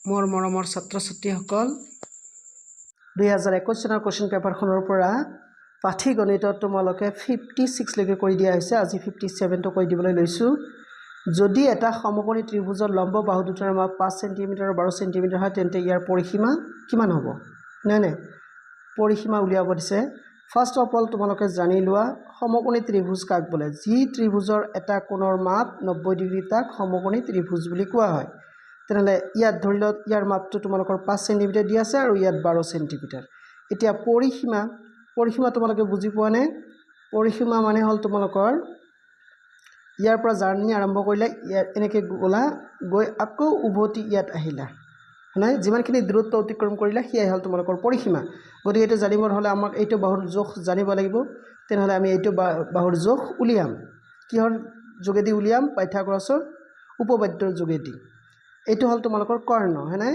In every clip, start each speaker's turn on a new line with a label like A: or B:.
A: মোৰ মৰমৰ ছাত্ৰ ছাত্ৰীসকল 2021 চনৰ কোৱেশ্চন পেপাৰখনৰ পৰা পাঠীগণিতত তোমালোকে 56 লৈকে কৰি দিয়া হৈছে আজি 57 টো কৰি দিবলৈ লৈছো যদি এটা সমকোণী ত্ৰিভুজৰ লম্ব বাহু দুটাৰ মাপ 5 সেমি আৰু 12 সেমি হয় তেন্তে ইয়াৰ পৰিসীমা কিমান হ'ব নাই পৰিসীমা উলিয়াব দিছে ফাৰ্স্ট অফ অল তোমালোকে জানি লোৱা সমকোণী ত্ৰিভুজ কাক বোলে যি ত্ৰিভুজৰ এটা কোণৰ মাপ 90 ডিগ্ৰী তাক সমকোণী ত্ৰিভুজ বুলি কোৱা হয় তেনেহলে ইয়াত ধৰি লওক ইয়াৰ মাপটো তোমালোকৰ 5 সেমি দি আছে আৰু ইয়াত 12 সেমি এতিয়া পৰিসীমা তোমালোকে বুজি পোৱা নে পৰিসীমা মানে হল তোমালোকৰ ইয়াৰ পৰা জাৰ্নি আৰম্ভ কৰিলে ইয়াত এনেকৈ গলা গৈ আকৌ উভতি ইয়াত আহিলা নাই যিমানখিনি দূৰত্ব অতিক্ৰম কৰিলা হিয়াই হল তোমালোকৰ পৰিসীমা গতি এটো জানিবৰ হলে আমাক এইটো বাহুৰ জোখ জানিব লাগিব তেনেহলে আমি এইটো বাহুৰ জোখ উলিয়াম কিহৰ যোগেদি উলিয়াম পাইথাগোৰাছৰ উপপাদ্যৰ যোগেদি এইটো হল তোমালোকৰ কৰ্ণ হয়নে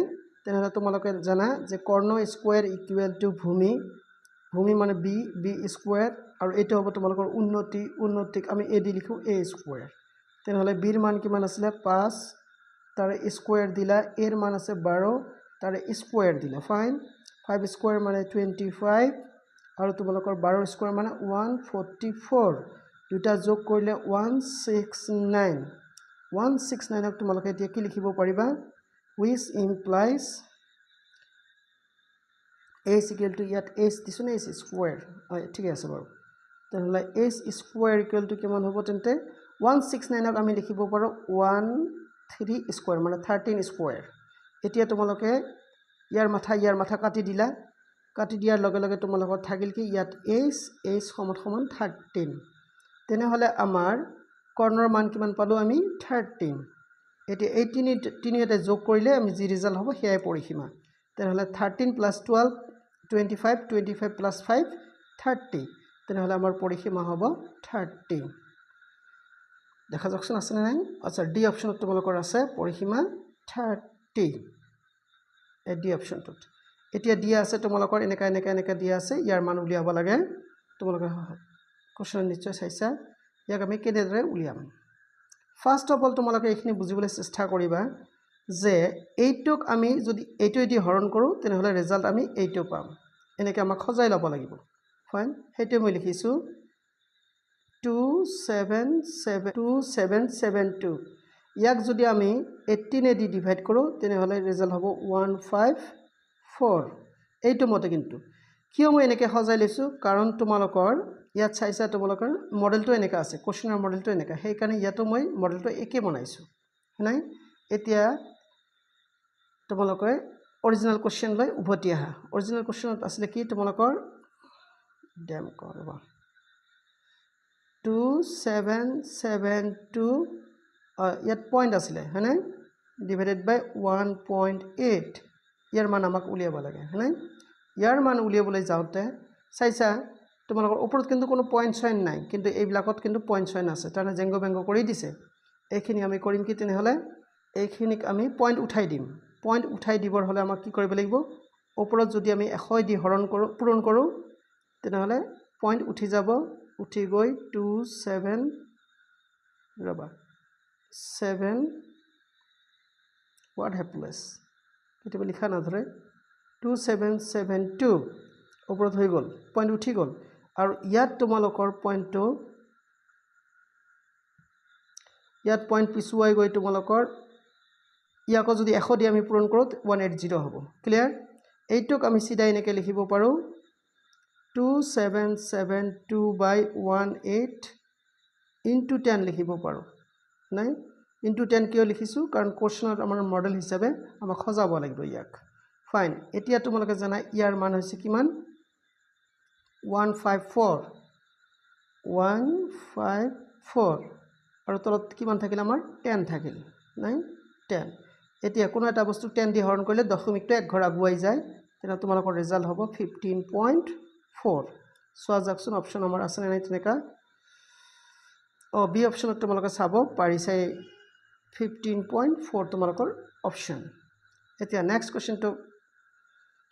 A: তেনেহলে তোমালোকে জানা যে কৰ্ণ স্কয়াৰ ইকুৱেল টু ভূমি মানে বি স্কয়াৰ আৰু এইটো হ'ব তোমালোকৰ উন্নতিক আমি এ দি লিখো এ স্কয়াৰ তেনেহলে বিৰ মান কিমান আছিল 5 তাৰে স্কয়াৰ দিলা এৰ মান আছে 12 তাৰে স্কয়াৰ দিলা ফাইন 5 স্কয়াৰ মানে 25 আৰু তোমালোকৰ 12 স্কয়াৰ মানে 144 দুটা যোগ কৰিলে 169 ক তোমালোকে এতিয়া কি লিখিব পাৰিবা which implies a is equal to ইয়াত h দিছো না h স্কয়াৰ ঠিক আছে বাৰু তেনেহলে h স্কয়াৰ ইকুৱেল টু কিমান হ'ব তেন্তে 169 ক আমি লিখিব পাৰো 13 স্কয়াৰ মানে 13 স্কয়াৰ এতিয়া তোমালোকে ইয়াৰ মাথা কাটি দিলা কাটি দিয়াৰ লগে লগে তোমালোকৰ থাকিল কি ইয়াত h সমান 13 তেনেহলে আমাৰ কৰ্ণৰ মান কিমান পালো আমি 13 এতিয়া এই তিনিটা যোগ কৰিলে আমি যি ৰিজাল্ট হ'ব হেয়াই পৰিসীমা তেনেহলে 13 + 12 25 + 5 30 তেনেহলে আমাৰ পৰিসীমা হ'ব 30 দেখা যাকচোন আছে নাই আচ্ছা ডি অপচনত তোমালোকৰ আছে পৰিসীমা 30 এই ডি অপচনটোত এতিয়া দিয়া আছে তোমালোকৰ এনেকা দিয়া আছে ইয়াৰ মান উলিয়াব লাগে তোমালোকে কোশ্চন নিশ্চয় চাইছা ইয়াক আমি কেনেদৰে উলিয়াম ফাৰ্স্ট অফ অল তোমালোকে এইখিনি বুজিবলৈ চেষ্টা কৰিবা যে এইটোক আমি যদি এইটোদি হৰণ কৰো তেনেহলে ৰিজাল্ট আমি এইটো পাম এনেকৈ আমাক খজাই ল'ব লাগিব ফাইন হেতু মই লিখিছো 2772 ইয়াক যদি আমি 18 দি ডিভাইড কৰো তেনেহলে ৰিজাল্ট হ'ব 154 এইটো মতে কিন্তু কিয় মই এনেকৈ খজাই লৈছো কাৰণ তোমালোকৰ ইয়াত চাইছা তোমালোকৰ মডেলটো এনেকা আছে কোশ্চনৰ মডেলটো এনেকা সেই কাৰণে ইয়াতো মই মডেলটো একে বনাইছো নাই এতিয়া তোমালোকে অৰিজিনাল কোশ্চন লৈ উভতি আহা অৰিজিনাল কোশ্চনত আছিল কি তোমালোকৰ ডেম কৰবা 2772 ইয়াত পইণ্ট আছিল হয়নে ডিভাইডেড বাই 1.8 ইয়াৰ মান আমাক উলিয়াব লাগে হয়নে ইয়াৰ মান উলিয়াবলৈ যাওতে চাইছা তোমালোকৰ ওপৰত কিন্তু কোনো পইণ্ট সাইন নাই কিন্তু এই ব্লকত কিন্তু পইণ্ট সাইন আছে তাৰনে জেংগ বেংগ কৰি দিছে এইখিনি আমি কৰিম কি তেনেহলে এইখিনিক আমি পইণ্ট উঠাই দিম পইণ্ট উঠাই দিবৰ হলে আমাক কি কৰিব লাগিব ওপৰত যদি আমি 100 দি হৰণ কৰো পূৰণ কৰো তেনেহলে পইণ্ট উঠি যাব উঠি গৈ 27 ৰবা 7 what happens কেতিয়াবা লিখা নধৰে 2772 ওপৰত হৈ গল পইণ্ট উঠি গল আৰু ইয়াত তোমালোকৰ পইণ্টটো ইয়াত পইণ্ট পিছুৱাই গৈ তোমালোকৰ ইয়াকো যদি 100 দি আমি পূৰণ কৰো 180 হ'ব ক্লিয়াৰ এইটোক আমি সিধা এনেকৈ লিখিব পাৰো 2772 by 18 into 10 লিখিব পাৰো নাই into 10 কিয় লিখিছো কাৰণ কোশ্চনত আমাৰ মডেল হিচাপে আমাক খজাব লাগিব ইয়াক ফাইন এতিয়া তোমালোকে জানা ইয়াৰ মান হৈছে কিমান 154 আৰু তলত কিমান থাকিল আমাৰ 10 থাকিল নাই 10 এতিয়া কোনো এটা বস্তু 10 দি হৰণ কৰিলে দশমিকটো এক ঘৰ আগুৱাই যায় তেনে তোমালোকৰ ৰিজাল্ট হ'ব 15.4 সোৱা যাকচোন অপচন আমাৰ আছে নাই তেনেকা বি অপচনত তোমালোকে চাব পাৰিছে 15.4 তোমালোকৰ অপচন এতিয়া নেক্সট কোশ্চনটো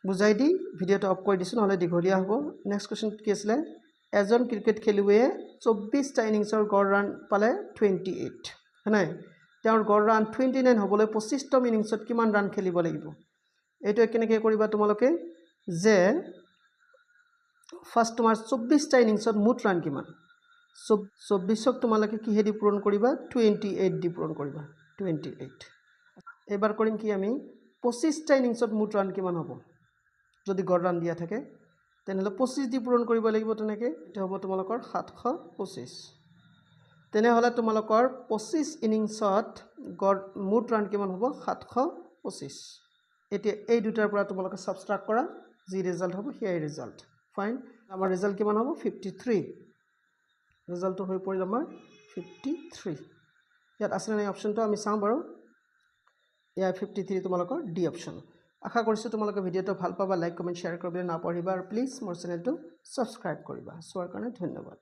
A: বুজাই দি ভিডিওটো অফ কৰি দিছো নহলে দীঘলীয়া হ'ব নেক্সট কোশ্চন কি আছিল এজন ক্ৰিকেট খেলুৱৈয়ে 24টা ইনিংছৰ গড় ৰান পালে 28 হয় নাই তেওঁৰ গড় ৰান 29 হ'বলৈ 25তম ইনিংছত কিমান ৰান খেলিব লাগিব এইটো কেনেকৈ কৰিবা তোমালোকে যে ফাৰ্ষ্ট তোমাৰ 24টা ইনিংছত মুঠ ৰান কিমান 24ক তোমালোকে কিহেদি পূৰণ কৰিবা 28 দি পূৰণ কৰিবা 28 এবাৰ কৰিম কি আমি 25টা ইনিংছত মুঠ ৰান কিমান হ'ব যদি গড় ৰান দিয়া থাকে তেনেহ'লে 25 দি পূৰণ কৰিব লাগিব তেনেকৈ এটা হ'ব তোমালোকৰ 725 তেনেহ'লে তোমালোকৰ 25 ইনিংছত গড় মুঠ ৰান কিমান হ'ব 725 এতিয়া এই দুটাৰ পৰা তোমালোকে সাবট্ৰাক্ট কৰা যি ৰিজাল্ট হ'ব সেই ৰিজাল্ট ফাইন আমাৰ ৰিজাল্ট কিমান হ'ব 53 ৰিজাল্টটো হৈ পৰিল আমাৰ 53 ইয়াত আছে নাই অপচনটো আমি চাওঁ বাৰু ইয়া 53 তোমালোকৰ ডি অপচন আশা কৰিছোঁ তোমালোকে ভিডিঅ'টো ভাল পাবা লাইক কমেণ্ট শ্বেয়াৰ কৰিবলৈ নাপাহৰিবা আৰু প্লিজ মোৰ চেনেলটো ছাবস্ক্ৰাইব কৰিবা চোৱাৰ কাৰণে ধন্যবাদ